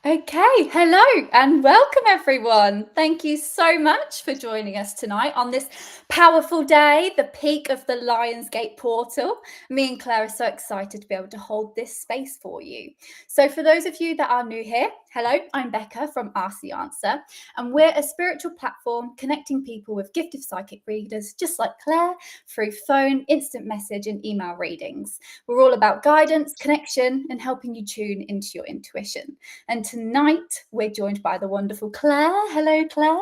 Okay, hello and welcome everyone. Thank you so much for joining us tonight on this powerful day, the peak of the Lionsgate portal. Me and Claire are so excited to be able to hold this space for you. So, for those of you that are new here, hello, I'm Becca from Ask the Answer, and we're a spiritual platform connecting people with gifted psychic readers just like Claire through phone, instant message, and email readings. We're all about guidance, connection, and helping you tune into your intuition. And tonight we're joined by the wonderful Claire. Hello, Claire.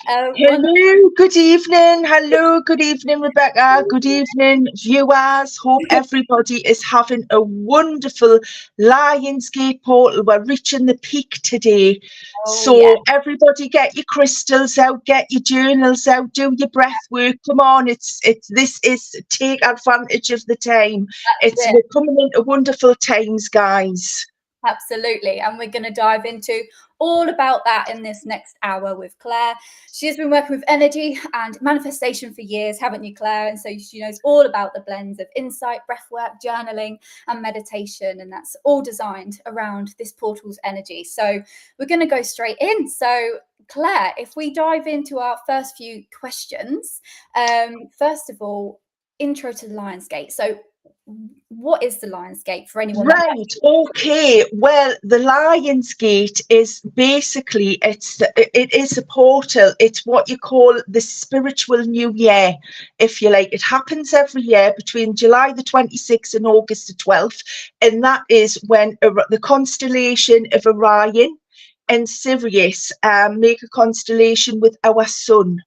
Hello, good evening. Hello, good evening, Rebecca. Good evening, viewers. Hope everybody is having a wonderful Lionsgate portal. We're reaching the peak today. Oh, yeah. So everybody get your crystals out, get your journals out, do your breath work. Come on, this is take advantage of the time. That's it. We're coming into wonderful times, guys. Absolutely. And we're going to dive into all about that in this next hour with Claire. She has been working with energy and manifestation for years, haven't you, Claire? And so she knows all about the blends of insight, breathwork, journaling, and meditation. And that's all designed around this portal's energy. So we're going to go straight in. So, Claire, if we dive into our first few questions, first of all, intro to the Lionsgate. So, what is the Lionsgate for anyone that Right, okay. Well, the Lionsgate is basically it is a portal. It's what you call the spiritual new year, if you like. It happens every year between July the 26th and August the 12th, and that is when the constellation of Orion and Sirius make a constellation with our sun.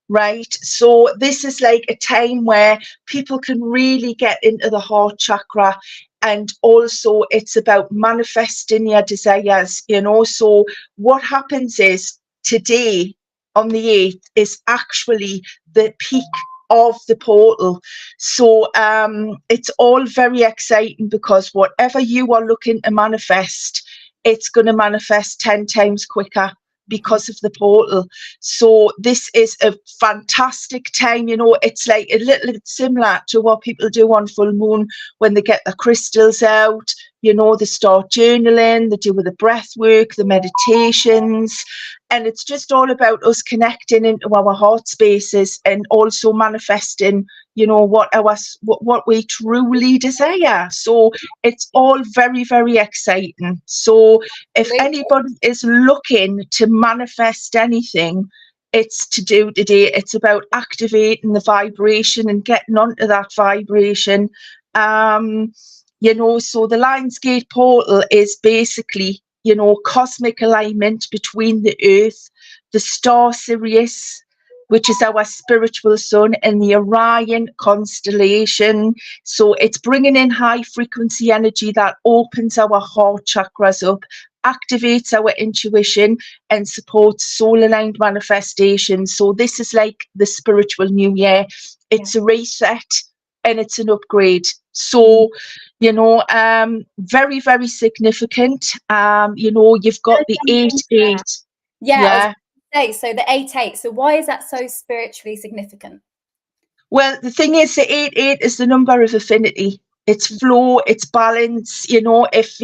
Right, so this is like a time where people can really get into the heart chakra, and also it's about manifesting your desires, so what happens is today on the 8th is actually the peak of the portal. So it's all very exciting, because whatever you are looking to manifest, it's going to manifest 10 times quicker because of the portal. So this is a fantastic time. It's like a little bit similar to what people do on full moon when they get the crystals out. They start journaling, they do with the breath work, the meditations, and it's just all about us connecting into our heart spaces and also manifesting what we truly desire. So it's all very, very exciting. So if anybody is looking to manifest anything, it's to do today. It's about activating the vibration and getting onto that vibration. So the Lionsgate portal is basically, cosmic alignment between the Earth, the star Sirius, which is our spiritual sun, and the Orion constellation. So it's bringing in high frequency energy that opens our heart chakras up, activates our intuition, and supports soul aligned manifestation. So this is like the spiritual new year. It's a reset and it's an upgrade. So, very, very significant. You've got the 8-8. Yeah. So the 8-8. So why is that so spiritually significant? Well, the thing is, the 8-8 is the number of affinity. It's flow, it's balance. If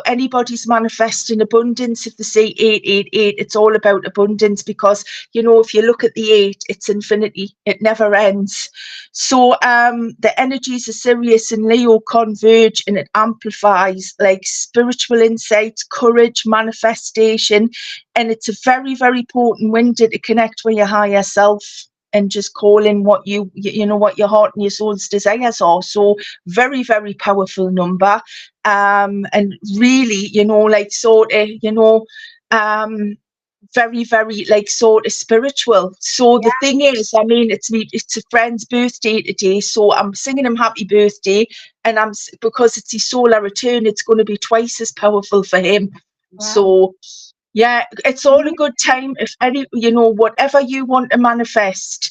anybody's manifesting abundance, if they say 888, it's all about abundance, because if you look at the 8, it's infinity, it never ends. So the energies of Sirius and Leo converge, and it amplifies like spiritual insights, courage, manifestation, and it's a very, very potent window to connect with your higher self and just call in what what your heart and your soul's desires are. So very, very powerful number. And really, very, very sort of spiritual. So the thing is, it's a friend's birthday today, so I'm singing him happy birthday, and because it's his solar return, it's going to be twice as powerful for him. Wow. So yeah, it's all a good time if whatever you want to manifest.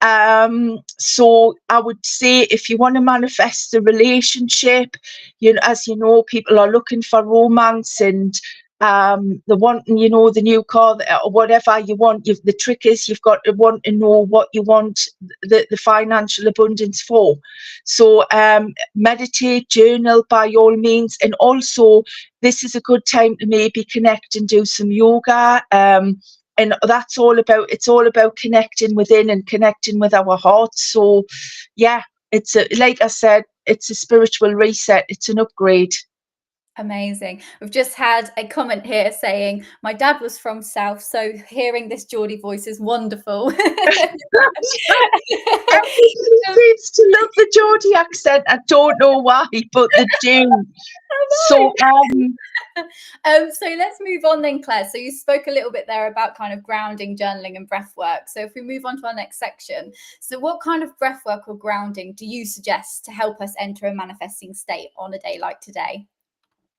So I would say, if you want to manifest the relationship, as people are looking for romance, and the wanting, you know, the new car or whatever you want. The trick is you've got to want to know what you want the financial abundance for. So meditate, journal by all means, and also this is a good time to maybe connect and do some yoga. And that's all about, it's all about connecting within and connecting with our hearts. So yeah, it's like I said, it's a spiritual reset. It's an upgrade. Amazing. We've just had a comment here saying, my dad was from South, so hearing this Geordie voice is wonderful. Everybody seems to love the Geordie accent. I don't know why, but they do. So so let's move on then, Claire. So you spoke a little bit there about kind of grounding, journaling, and breath work. So if we move on to our next section, so what kind of breath work or grounding do you suggest to help us enter a manifesting state on a day like today?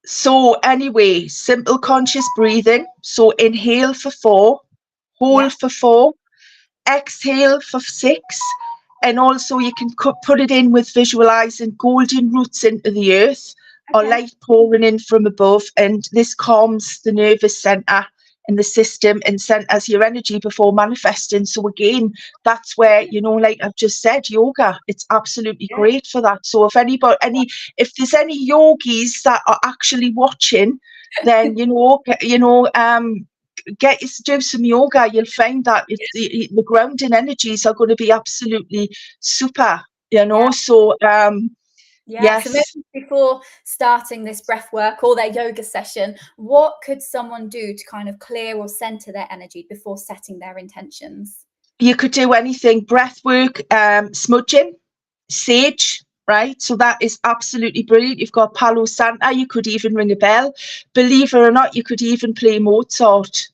So anyway, simple conscious breathing. So inhale for 4, Yeah. hold for 4, exhale for 6. And also you can put it in with visualizing golden roots into the earth, or Okay. light pouring in from above. And this calms the nervous center in the system and centers your energy before manifesting. So again, that's where, you know, like I've just said, yoga, it's absolutely great for that. So if if there's any yogis that are actually watching, then do some yoga. You'll find that the grounding energies are going to be absolutely super, you know. Yeah. So Yeah. So yes, maybe before starting this breath work or their yoga session, what could someone do to kind of clear or center their energy before setting their intentions? you could do anything: breath work, smudging, sage, right? So that is absolutely brilliant. You've got Palo Santa, you could even ring a bell. Believe it or not, you could even play Mozart.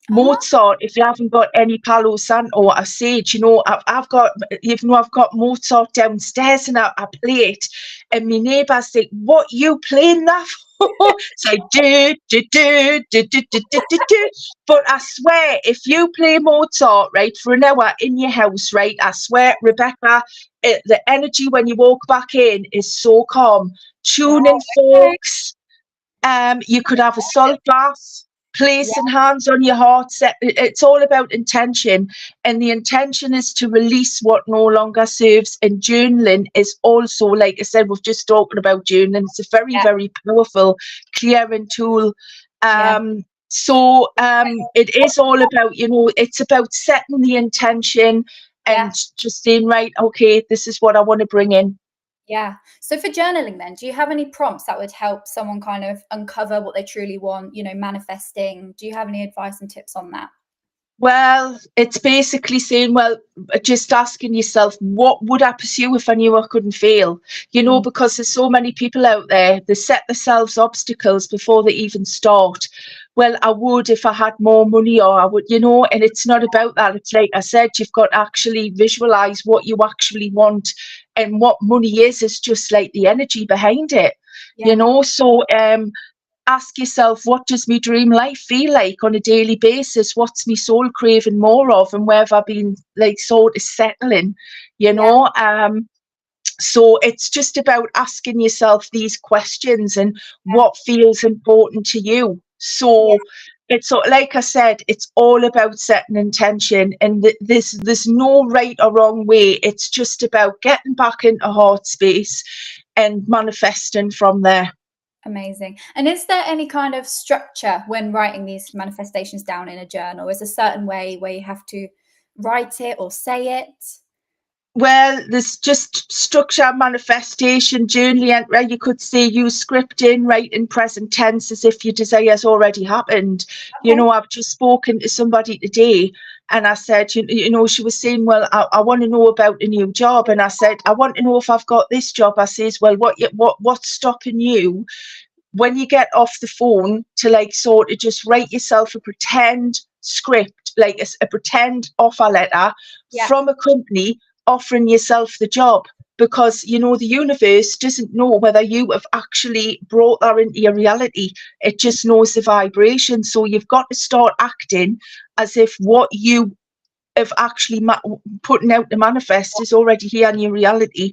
Oh, Mozart, if you haven't got any Palo Santo or a sage, you know, I've got, even though I've got Mozart downstairs and I play it, and my neighbours think, what you playing that for? It's like, do, do, do, do, do, do, do, do, do. But I swear, if you play Mozart, right, for an hour in your house, right, I swear, Rebecca, the energy when you walk back in is so calm. wow. Tuning Okay. forks, you could have a salt bath, Yeah. placing hands on your heart. It's all about intention, and the intention is to release what no longer serves. And journaling is also, like I said, we've just talking about journaling. It's a very, Yeah. very powerful clearing tool. Yeah. It is all about, you know, it's about setting the intention Yeah. and just saying, right, okay, this is what I want to bring in. Yeah. So for journaling then, do you have any prompts that would help someone kind of uncover what they truly want, you know, manifesting? Do you have any advice and tips on that? Well, it's basically saying, well, just asking yourself, what would I pursue if I knew I couldn't fail? You know, Mm. because there's so many people out there, they set themselves obstacles before they even start. Well, I would if I had more money, or I would, you know, and it's not about that. It's like I said, you've got to actually visualize what you actually want, and what money is just like the energy behind it, you Yeah. know. So, ask yourself, what does my dream life feel like on a daily basis? What's my soul craving more of, and where have I been like sort of settling, you Yeah. know? So it's just about asking yourself these questions and Yeah. what feels important to you. Yeah. So it's like I said, it's all about setting intention, and there's no right or wrong way. It's just about getting back into heart space and manifesting from there. Amazing. And is there any kind of structure when writing these manifestations down in a journal? Is a certain way where you have to write it or say it? Well, there's just structure, manifestation, journaling, right? You could say use scripting, write in present tense as if your desire's already happened. You Okay. know, I've just spoken to somebody today, and I said, you know, she was saying, well, I want to know about a new job. And I said, I want to know if I've got this job. I says, well, what's stopping you when you get off the phone to like sort of just write yourself a pretend script, like a pretend offer letter Yeah. from a company offering yourself the job? Because, you know, the universe doesn't know whether you have actually brought that into your reality. It just knows the vibration. So you've got to start acting as if what you of actually putting out the manifest is already here in your reality.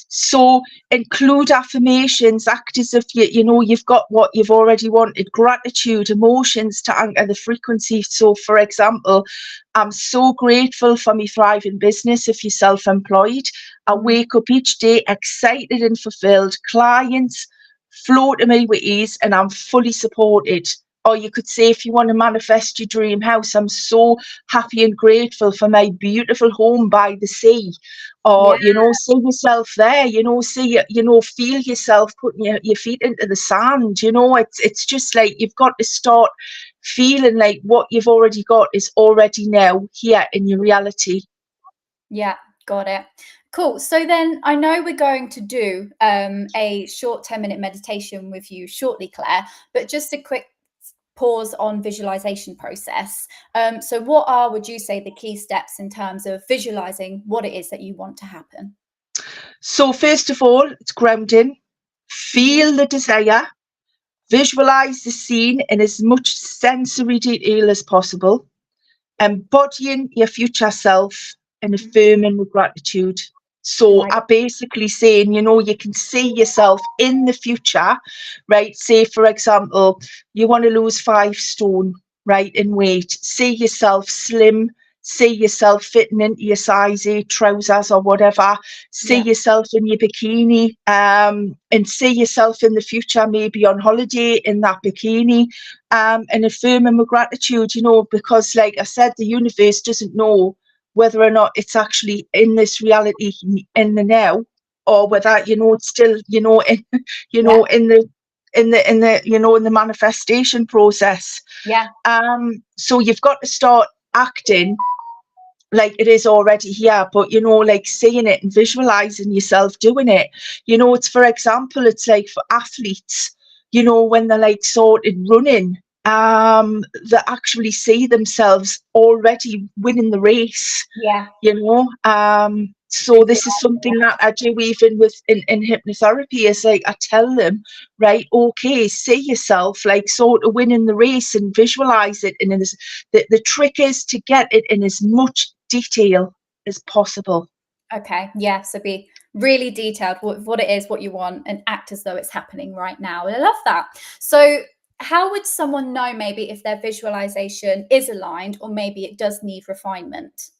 So include affirmations, act as if you know you've got what you've already wanted, gratitude, emotions to anchor the frequency. So for example, I'm so grateful for my thriving business. If you're self-employed, I wake up each day excited and fulfilled. Clients flow to me with ease and I'm fully supported. Or you could say, if you want to manifest your dream house, I'm so happy and grateful for my beautiful home by the sea. Or, Yeah. you know, see yourself there, you know, see, you know, feel yourself putting your feet into the sand. You know, it's just like you've got to start feeling like what you've already got is already now here in your reality. Yeah, got it. Cool. So then I know we're going to do a short 10-minute meditation with you shortly, Claire, but just a quick pause on visualization process. So what are, would you say, the key steps in terms of visualizing what it is that you want to happen? So first of all, it's grounding. Feel the desire. Visualize the scene in as much sensory detail as possible. Embodying your future self and affirming with gratitude. So Like, I basically saying, you know, you can see yourself in the future, right? Say, for example, you want to lose 5 stone, right, in weight. See yourself slim, see yourself fitting into your size 8 trousers or whatever. See yeah, yourself in your bikini, and see yourself in the future, maybe on holiday in that bikini, and affirming with gratitude, you know, because like I said, the universe doesn't know whether or not it's actually in this reality in the now, or whether, you know, it's still, you know, in, you yeah, know, in the you know, in the manifestation process. yeah, So you've got to start acting like it is already here, but you know, like seeing it and visualizing yourself doing it. You know, it's, for example, it's like for athletes, you know, when they're like sorted running, they actually see themselves already winning the race, yeah. you know. So this is something that I do even with in hypnotherapy, is like I tell them, right, okay, see yourself like sort of winning the race and visualize it. And the trick is to get it in as much detail as possible. Okay, yeah. So be really detailed what it is, what you want, and act as though it's happening right now. And I love that. So how would someone know maybe if their visualization is aligned or maybe it does need refinement?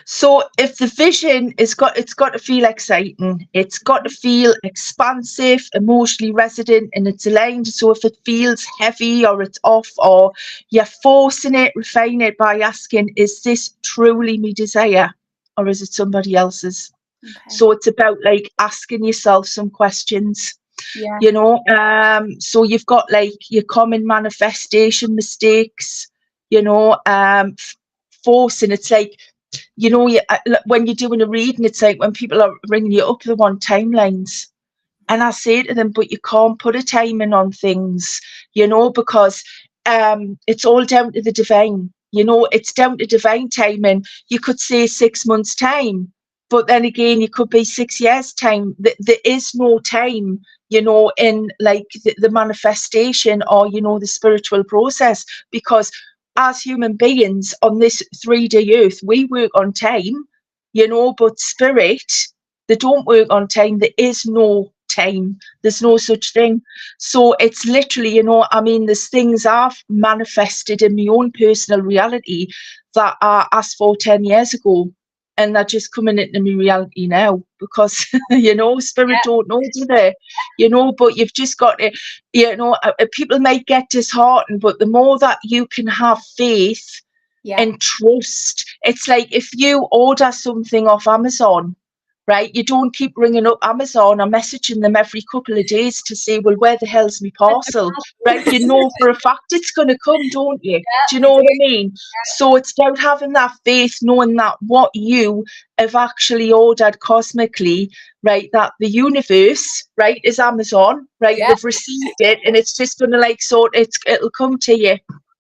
So if the vision it's got to feel exciting, it's got to feel expansive, emotionally resident, and it's aligned. So if it feels heavy or it's off, or you're forcing it, refine it by asking, is this truly my desire or is it somebody else's? Okay. So it's about like asking yourself some questions, Yeah. you know. So you've got like your common manifestation mistakes, you know, forcing. It's like, you know, when you're doing a reading, it's like when people are ringing you up, they want timelines. And I say to them, but you can't put a timing on things, you know, because it's all down to the divine. You know, it's down to divine timing. You could say 6 months' time, but then again, you could be 6 years' time. There is no time, you know, in like the manifestation or, you know, the spiritual process, because as human beings on this 3D earth, we work on time, you know, but spirit, they don't work on time. There is no time. There's no such thing. So it's literally, you know, I mean, there's things I've manifested in my own personal reality that I asked for 10 years ago. And they're just coming into my reality now because, you know, spirit don't know, do they? You know, but you've just got to, you know, people might get disheartened, but the more that you can have faith Yeah. and trust, it's like if you order something off Amazon, right? You don't keep ringing up Amazon or messaging them every couple of days to say, well, where the hell's my parcel, right? You know for a fact it's going to come, don't you? Do you We know do. what I mean? So it's about having that faith, knowing that what you have actually ordered cosmically, right, that the universe, right, is Amazon, right? Yeah. They've received it and it's just going to like it'll come to you,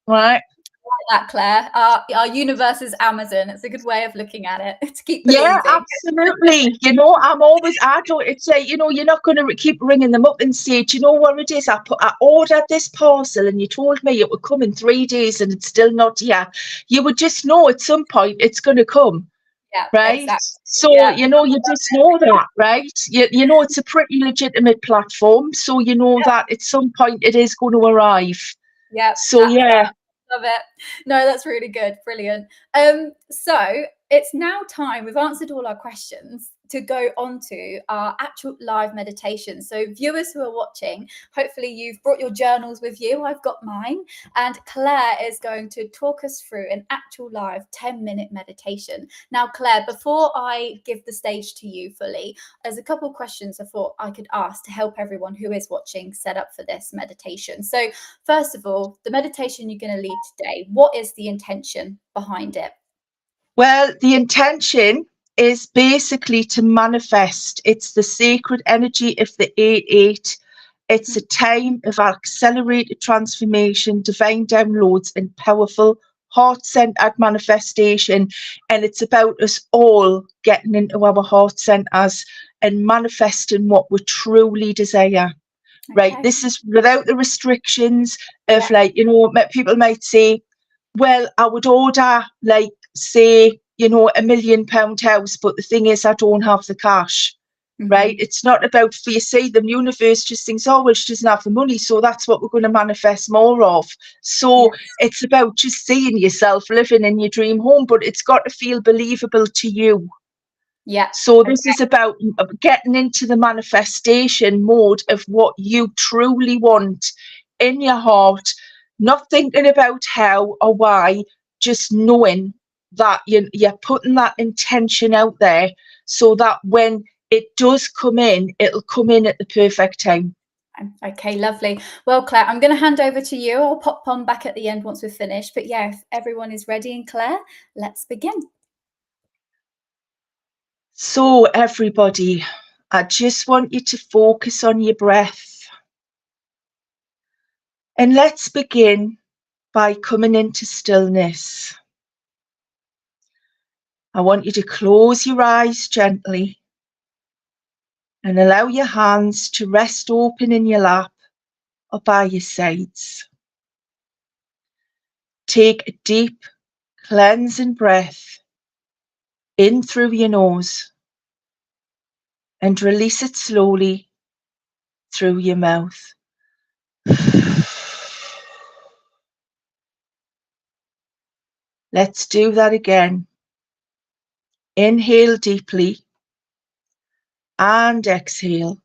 right? that, Claire. Our universe is Amazon. It's a good way of looking at it to keep Yeah, believing. absolutely. I don't, it's like, you're not going to keep ringing them up and say, do you know what it is? I ordered this parcel and you told me it would come in 3 days and it's still not here. You would just know at some point it's going to come, Yeah, right? exactly. So, Yeah, you just know that, right? You know it's a pretty legitimate platform. So, you know that at some point it is going to arrive. yeah, So, yeah. love it. No, that's really good. Brilliant. So it's now time. We've answered all our questions to go on to our actual live meditation. So viewers who are watching, hopefully you've brought your journals with you. I've got mine. And Claire is going to talk us through an actual live 10-minute meditation. Now, Claire, before I give the stage to you fully, there's a couple of questions I thought I could ask to help everyone who is watching set up for this meditation. So first of all, the meditation you're going to lead today, what is the intention behind it? Well, the intention is basically to manifest. It's the sacred energy of the 8-8. It's a time of accelerated transformation, divine downloads, and powerful heart-centered manifestation. And it's about us all getting into our heart centers and manifesting what we truly desire. Right? Okay. This is without the restrictions Yeah. of, like, people might say, well, I would order, like, say, £1 million house, but the thing is, I don't have the cash. Right? It's not about, for you see, the universe just thinks, oh, well, she doesn't have the money, so that's what we're going to manifest more of. So Yes. it's about just seeing yourself living in your dream home, but it's got to feel believable to you. Yeah. So this is about getting into the manifestation mode of what you truly want in your heart, not thinking about how or why, just knowing that you're putting that intention out there so that when it does come in, it'll come in at the perfect time. Okay, lovely. Well, Claire, I'm going to hand over to you. I'll pop on back at the end once we've finished. But yeah, if everyone is ready, and Claire, let's begin. So everybody, I just want you to focus on your breath. And let's begin by coming into stillness. I want you to close your eyes gently and allow your hands to rest open in your lap or by your sides. Take a deep, cleansing breath in through your nose and release it slowly through your mouth. Let's do that again. Inhale deeply and exhale.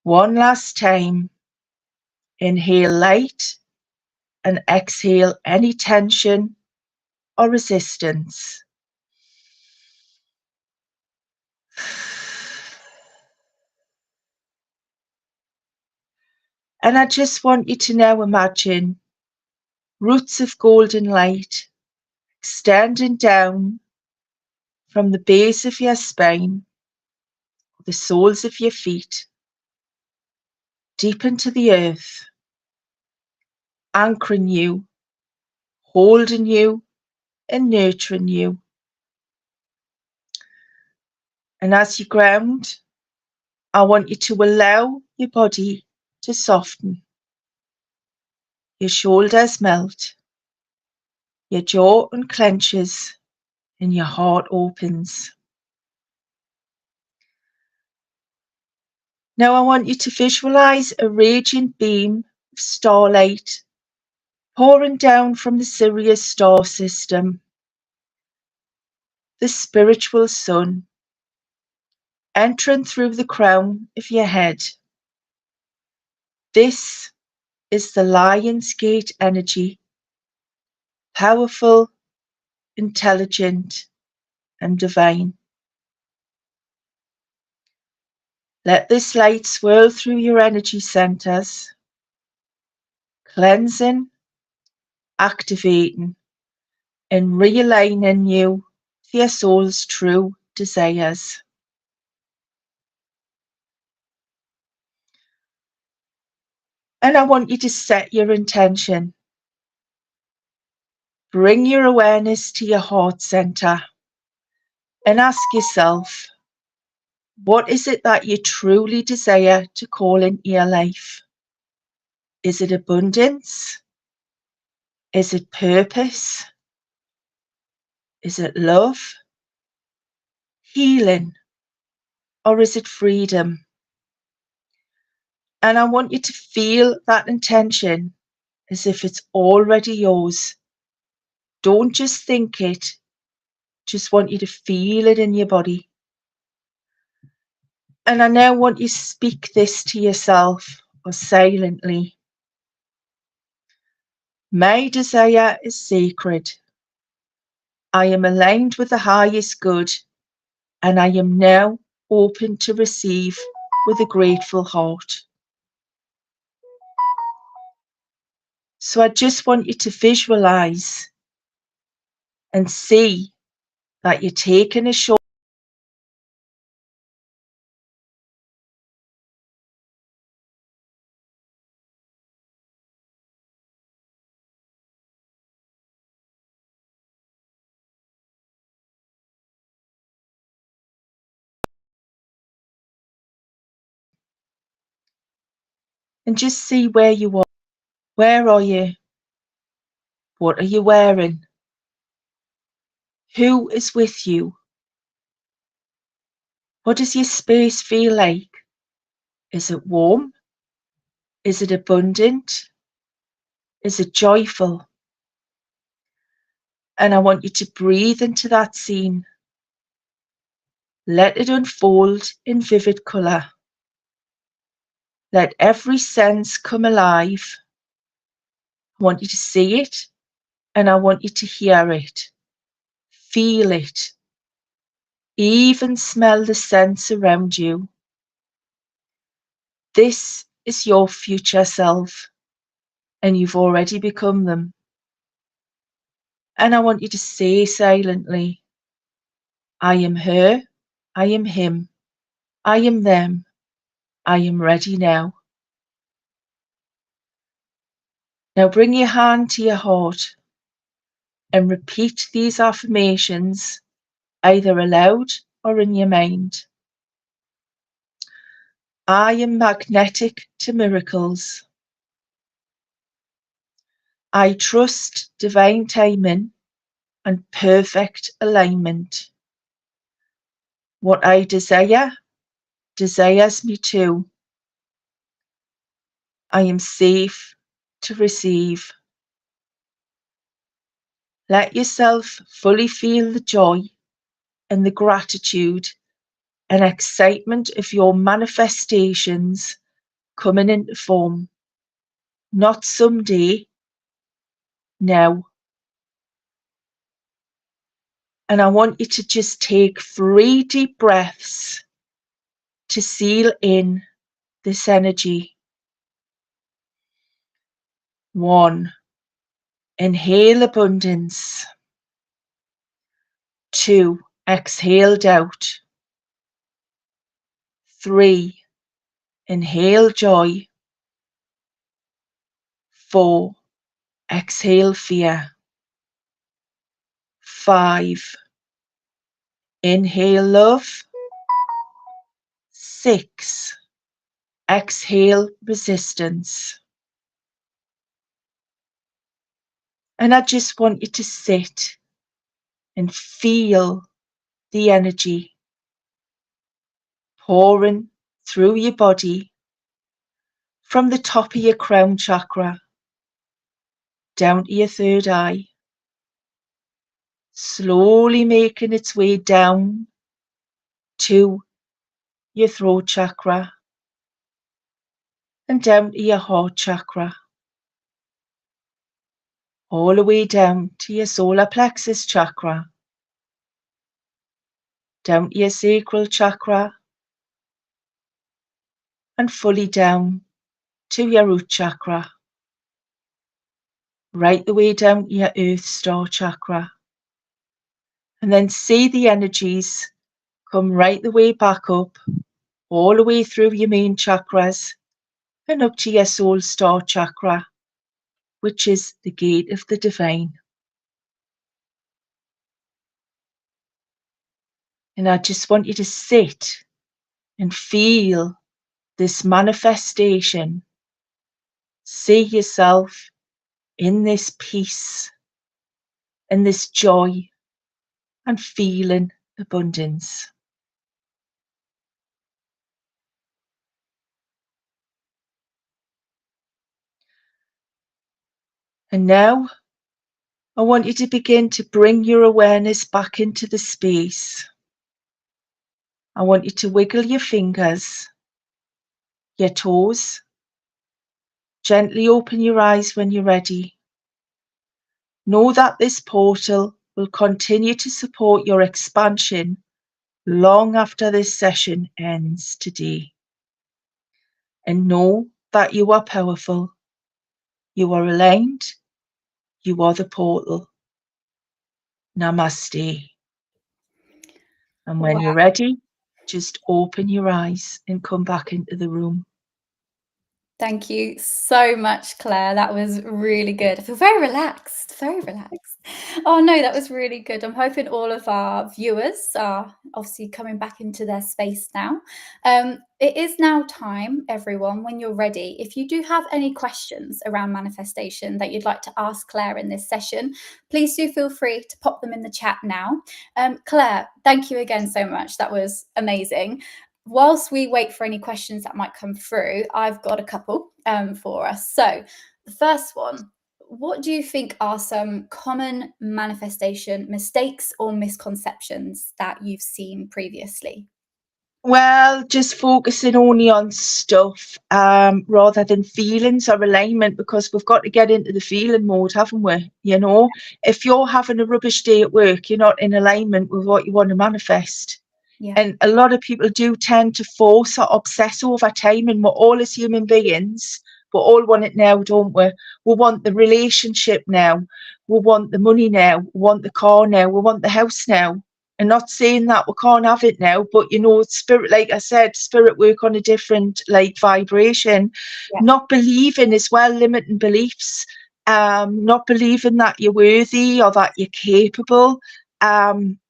One last time. Inhale light and exhale any tension or resistance. And I just want you to now imagine roots of golden light extending down from the base of your spine, the soles of your feet, deep into the earth, anchoring you, holding you, and nurturing you. And as you ground, I want you to allow your body to soften. Your shoulders melt, your jaw unclenches, and your heart opens. Now I want you to visualize a radiant beam of starlight pouring down from the Sirius star system, the spiritual sun, entering through the crown of your head. This is the Lion's Gate energy, powerful, intelligent, and divine. Let this light swirl through your energy centers, cleansing, activating, and realigning you with your soul's true desires. And I want you to set your intention. Bring your awareness to your heart center and ask yourself, what is it that you truly desire to call into your life? Is it abundance? Is it purpose? Is it love? Healing? Or is it freedom? And I want you to feel that intention as if it's already yours. Don't just think it, just want you to feel it in your body. And I now want you to speak this to yourself or silently. My desire is sacred. I am aligned with the highest good, and I am now open to receive with a grateful heart. So I just want you to visualize and see that you're taking a short and just see where you are. Where are you? What are you wearing? Who is with you? What does your space feel like? Is it warm? Is it abundant? Is it joyful? And I want you to breathe into that scene. Let it unfold in vivid colour. Let every sense come alive. I want you to see it, and I want you to hear it. Feel it. Even smell the scents around you. This is your future self, and you've already become them. And I want you to say silently, I am her, I am him, I am them, I am ready now. Now bring your hand to your heart and repeat these affirmations either aloud or in your mind. I am magnetic to miracles. I trust divine timing and perfect alignment. What I desire desires me too. I am safe to receive. Let yourself fully feel the joy and the gratitude and excitement of your manifestations coming into form. Not someday, now. And I want you to just take 3 deep breaths to seal in this energy. 1. Inhale abundance. 2. Exhale doubt. 3. Inhale joy. 4. Exhale fear. 5. Inhale love. 6. Exhale resistance. And I just want you to sit and feel the energy pouring through your body from the top of your crown chakra down to your third eye, slowly making its way down to your throat chakra and down to your heart chakra, all the way down to your solar plexus chakra, down to your sacral chakra, and fully down to your root chakra, right the way down to your earth star chakra. And then see the energies come right the way back up, all the way through your main chakras, and up to your soul star chakra, which is the gate of the divine. And I just want you to sit and feel this manifestation. See yourself in this peace, in this joy, and feeling abundance. And now I want you to begin to bring your awareness back into the space. I want you to wiggle your fingers, your toes. Gently open your eyes when you're ready. Know that this portal will continue to support your expansion long after this session ends today. And know that you are powerful. You are aligned. You are the portal. Namaste. And when Wow. you're ready, just open your eyes and come back into the room. Thank you so much, Claire. That was really good. I feel very relaxed, very relaxed. Oh no, that was really good. I'm hoping all of our viewers are obviously coming back into their space now. It is now time, everyone, when you're ready. If you do have any questions around manifestation that you'd like to ask Claire in this session, please do feel free to pop them in the chat now. Claire, thank you again so much. That was amazing. Whilst we wait for any questions that might come through, I've got a couple for us. So the first one, what do you think are some common manifestation mistakes or misconceptions that you've seen previously? Well, just focusing only on stuff rather than feelings or alignment, because we've got to get into the feeling mode, haven't we? You know, if you're having a rubbish day at work, you're not in alignment with what you want to manifest. Yeah. And a lot of people do tend to force or obsess over time, and we're all as human beings, we all want it now, don't we? We want the relationship now. We want the money now. We want the car now. We want the house now. And not saying that we can't have it now, but you know, spirit, like I said, spirit work on a different like vibration. Yeah. Not believing as well, limiting beliefs. Not believing that you're worthy or that you're capable.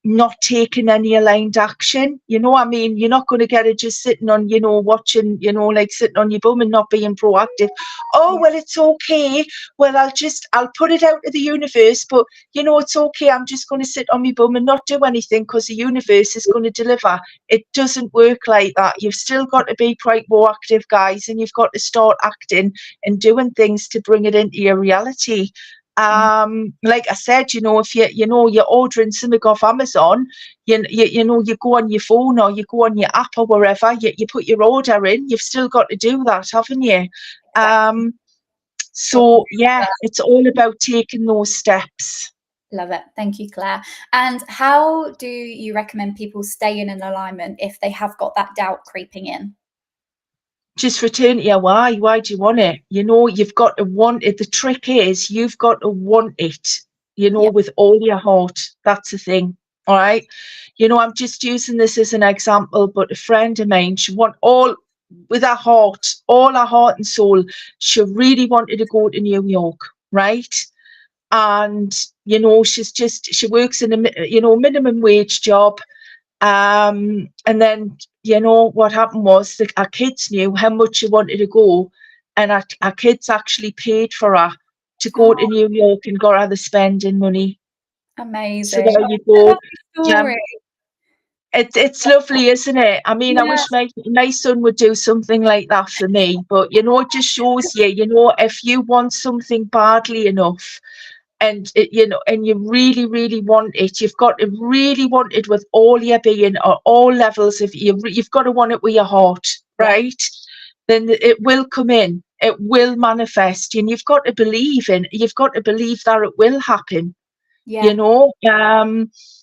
Not taking any aligned action. You know, I mean, you're not going to get it just sitting on, you know, watching, you know, like sitting on your bum and not being proactive. Oh, well, it's okay. Well, I'll put it out to the universe, but you know, it's okay. I'm just going to sit on my bum and not do anything because the universe is going to deliver. It doesn't work like that. You've still got to be quite proactive, guys, and you've got to start acting and doing things to bring it into your reality. Like I said, you know, if you're ordering something off Amazon, you know, you go on your phone or you go on your app or wherever, you put your order in, you've still got to do that, haven't you? So yeah, it's all about taking those steps. Love it. Thank you, Claire. And how do you recommend people stay in an alignment if they have got that doubt creeping in? Just return to your why. Why do you want it? You know, you've got to want it. The trick is you've got to want it, you know, with all your heart. That's the thing. All right. You know, I'm just using this as an example, but a friend of mine, she want all with her heart, all her heart and soul. She really wanted to go to New York, right? And, you know, she works in a, you know, minimum wage job. And then, you know, what happened was that our kids knew how much she wanted to go, and our kids actually paid for her to go to New York and got her the spending money. So Amazing. there you go. Story. It's lovely, isn't it? I mean, I Yeah. wish my son would do something like that for me, but you know, it just shows you, you know, if you want something badly enough, and you know, and you really, really want it, you've got to really want it with all your being, or all levels of you. You've got to want it with your heart, right? Then it will come in, it will manifest, and you've got to believe that it will happen. Yeah. You know,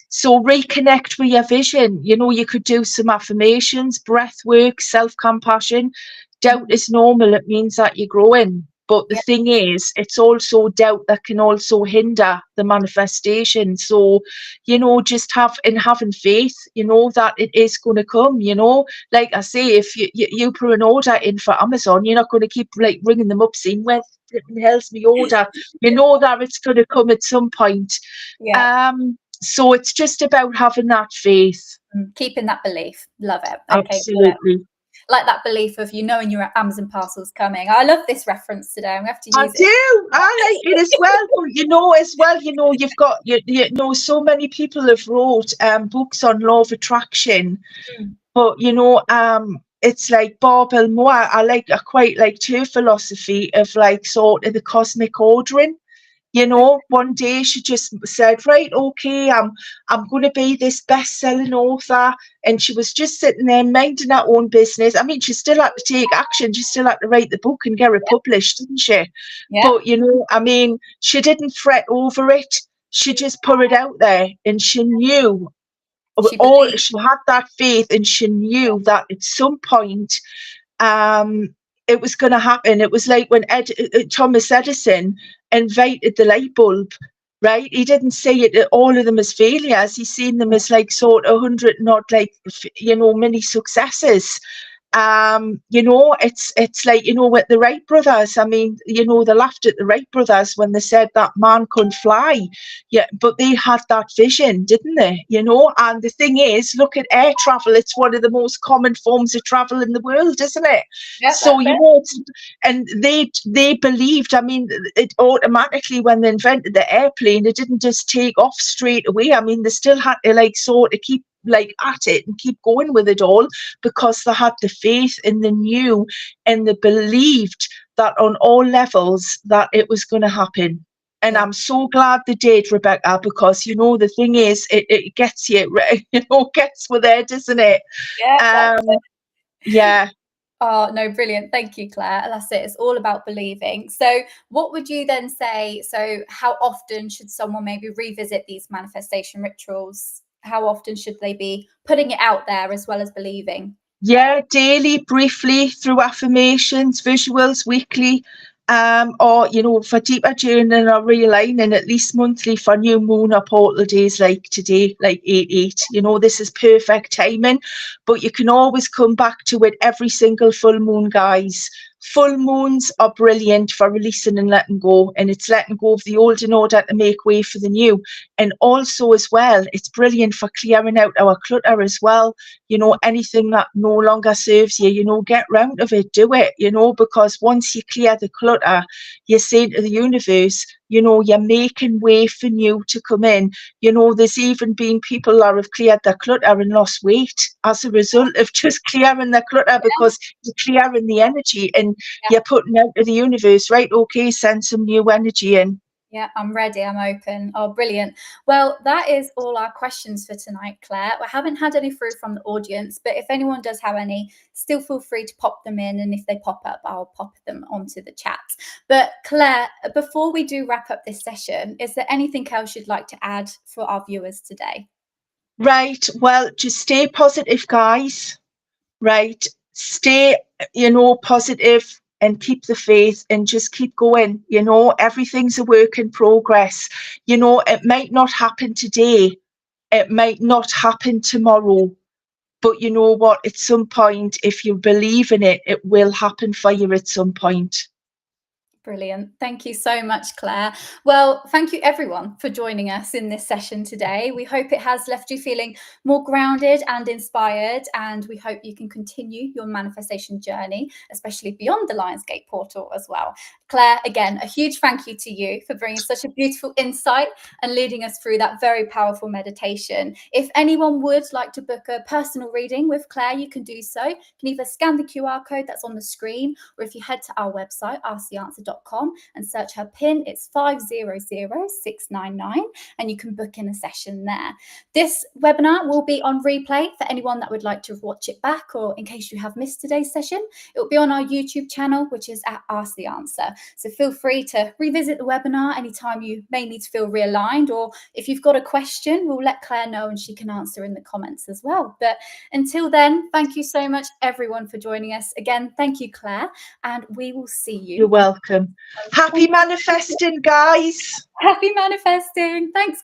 so reconnect with your vision. You know, you could do some affirmations, breath work, self-compassion. Doubt is normal. It means that you're growing. But the thing is, it's also doubt that can also hinder the manifestation. So, just having faith, that it is going to come, like I say, if you put an order in for Amazon, you're not going to keep like ringing them up saying, where the hell's my order? You know that it's going to come at some point. Yeah. So it's just about having that faith. Keeping that belief. Love it. Okay, got it. Absolutely. Like that belief of knowing your Amazon parcel's coming. I love this reference today. I'm going to have to I use it. do. I like it as well. But as well, you've got so many people have wrote books on law of attraction. Mm. But it's like Barbara Moore. I quite liked her philosophy of like sort of the cosmic ordering. One day she just said, right, okay, I'm going to be this best-selling author. And she was just sitting there minding her own business. I mean, she still had to take action. She still had to write the book and get it published, didn't she? Yeah. But, I mean, she didn't fret over it. She just put it out there, and she knew, She believed. she had that faith, and she knew that at some point, it was going to happen. It was like when Thomas Edison invented the light bulb, right? He didn't see all of them as failures. He seen them as like sort of 100, not like, many successes. It's like, with the Wright brothers. I mean, they laughed at the Wright brothers when they said that man couldn't fly. Yeah, but they had that vision, didn't they? And the thing is, look at air travel. It's one of the most common forms of travel in the world, isn't it? Yeah, So, and they believed, I mean, it automatically, when they invented the airplane, it didn't just take off straight away. I mean, they still had to like sort of keep like at it and keep going with it all, because they had the faith and they knew and they believed that on all levels that it was going to happen. And I'm so glad they did, Rebecca, because the thing is, it gets you, gets with it, doesn't it? Yeah. Yeah. Oh, no, brilliant. Thank you, Claire. That's it. It's all about believing. So what would you then say? So how often should someone maybe revisit these manifestation rituals? How often should they be putting it out there as well as believing? Yeah, daily, briefly, through affirmations, visuals, weekly, or for deeper journaling or realigning, at least monthly for new moon or portal days like today, like 8/8. This is perfect timing, but you can always come back to it every single full moon, guys. Full moons are brilliant for releasing and letting go, and it's letting go of the old in order to make way for the new. And also as well, it's brilliant for clearing out our clutter as well. Anything that no longer serves you, get round of it, do it, because once you clear the clutter, you're saying to the universe, you're making way for new to come in. There's even been people that have cleared their clutter and lost weight as a result of just clearing their clutter, because you're clearing the energy and you're putting out to the universe, right, okay, send some new energy in. Yeah, I'm ready. I'm open. Oh, brilliant. Well, that is all our questions for tonight, Claire. We haven't had any through from the audience, but if anyone does have any, still feel free to pop them in. And if they pop up, I'll pop them onto the chat. But Claire, before we do wrap up this session, is there anything else you'd like to add for our viewers today? Right. Well, just stay positive, guys. Right. Stay, positive, and keep the faith and just keep going. Everything's a work in progress. It might not happen today. It might not happen tomorrow. But you know what? At some point, if you believe in it, it will happen for you at some point. Brilliant. Thank you so much, Claire. Well, thank you everyone for joining us in this session today. We hope it has left you feeling more grounded and inspired, and we hope you can continue your manifestation journey, especially beyond the Lionsgate portal as well. Claire, again, a huge thank you to you for bringing such a beautiful insight and leading us through that very powerful meditation. If anyone would like to book a personal reading with Claire, you can do so. You can either scan the QR code that's on the screen, or if you head to our website, asktheanswer.com, and search her PIN, it's 500699, and you can book in a session there. This webinar will be on replay for anyone that would like to watch it back, or in case you have missed today's session, it will be on our YouTube channel, which is at Ask the Answer. So feel free to revisit the webinar anytime you may need to feel realigned, or if you've got a question, we'll let Claire know and she can answer in the comments as well. But until then, thank you so much everyone for joining us. Again, thank you, Claire, and we will see you. You're welcome. Happy manifesting, guys. Happy manifesting. Thanks.